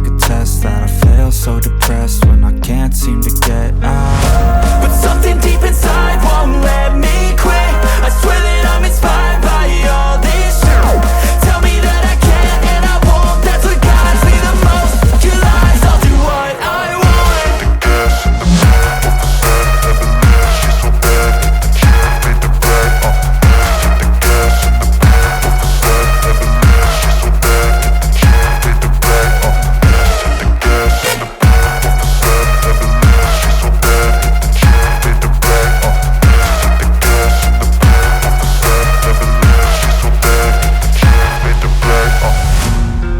take a test that I fail. So depressed when I can't seem to get out. But something deep inside won't let me quit. I swear that I'm inspired by all this shit. Tell me that I can't and I won't. That's what guides me the most. Your lies, I'll do what I want. The gas in the back of the set, Evelyn, she's so bad. She made the brag, the gas in the back of the set, Evelyn, she's so bad. She made the brag, the gas in the back of the set, Evelyn, she's so bad. She made the brag, the gas in the back of the set, Evelyn, she's so bad. She made the brag,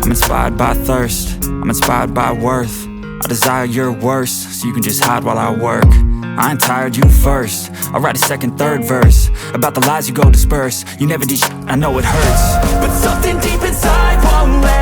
I'm inspired by thirst, I'm inspired by worth. I desire your worst, so you can just hide while I work. I ain't tired, you first. I'll write a second, third verse about the lies you go disperse. You never did shit, I know it hurts. But something deep inside won't let